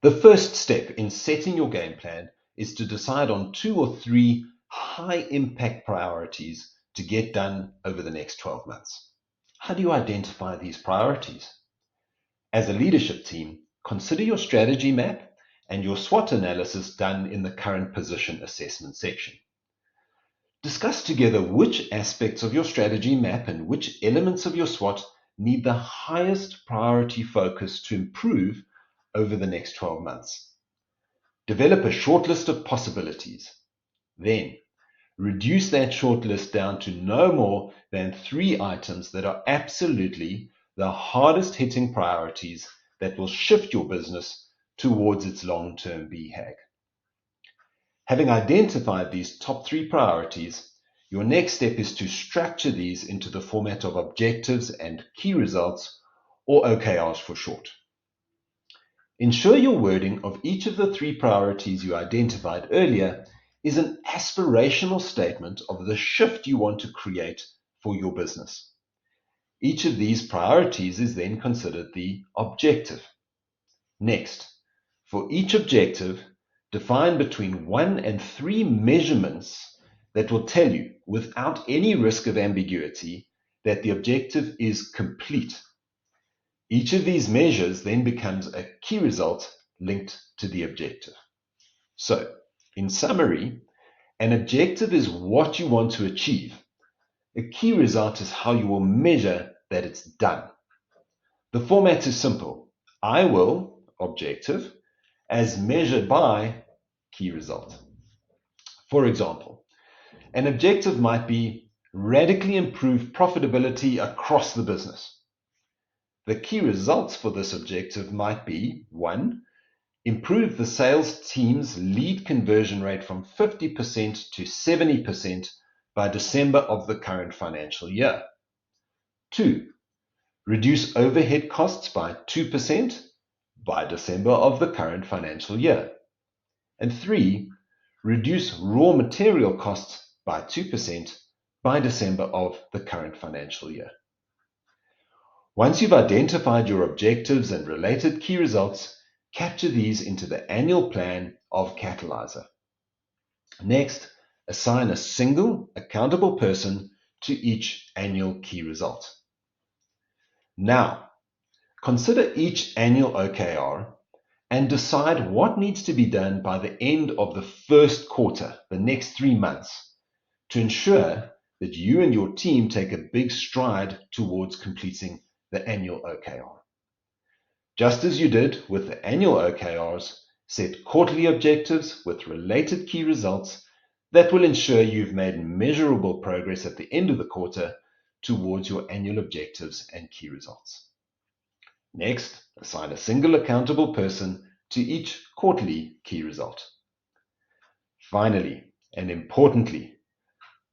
The first step in setting your game plan is to decide on 2 or 3 high-impact priorities to get done over the next 12 months. How do you identify these priorities? As a leadership team, consider your strategy map and your SWOT analysis done in the current position assessment section. Discuss together which aspects of your strategy map and which elements of your SWOT need the highest priority focus to improve over the next 12 months. Develop a short list of possibilities. Then, reduce that short list down to no more than 3 items that are absolutely the hardest hitting priorities that will shift your business towards its long-term BHAG. Having identified these top 3 priorities, your next step is to structure these into the format of objectives and key results, or OKRs for short. Ensure your wording of each of the 3 priorities you identified earlier is an aspirational statement of the shift you want to create for your business. Each of these priorities is then considered the objective. Next, for each objective, define between 1 and 3 measurements that will tell you, without any risk of ambiguity, that the objective is complete. Each of these measures then becomes a key result linked to the objective. So, in summary, an objective is what you want to achieve. A key result is how you will measure that it's done. The format is simple. I will, objective, as measured by key result. For example, an objective might be radically improve profitability across the business. The key results for this objective might be 1. Improve the sales team's lead conversion rate from 50% to 70% by December of the current financial year. 2. Reduce overhead costs by 2% by December of the current financial year. And 3. Reduce raw material costs by 2% by December of the current financial year. Once you've identified your objectives and related key results, capture these into the annual plan of Catalyzer. Next, assign a single accountable person to each annual key result. Now, consider each annual OKR and decide what needs to be done by the end of the first quarter, the next 3 months, to ensure that you and your team take a big stride towards completing the annual OKR. Just as you did with the annual OKRs, set quarterly objectives with related key results that will ensure you've made measurable progress at the end of the quarter towards your annual objectives and key results. Next, assign a single accountable person to each quarterly key result. Finally, and importantly,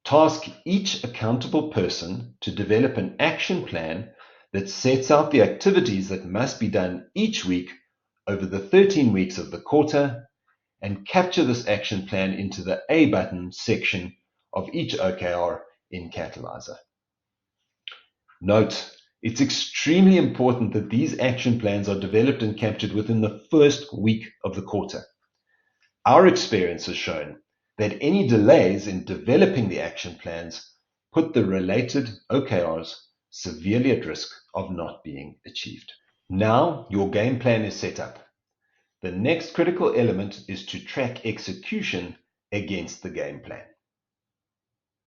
task each accountable person to develop an action plan that sets out the activities that must be done each week over the 13 weeks of the quarter, and capture this action plan into the A button section of each OKR in Catalyzer. Note, it's extremely important that these action plans are developed and captured within the first week of the quarter. Our experience has shown that any delays in developing the action plans put the related OKRs severely at risk of not being achieved. Now your game plan is set up. The next critical element is to track execution against the game plan.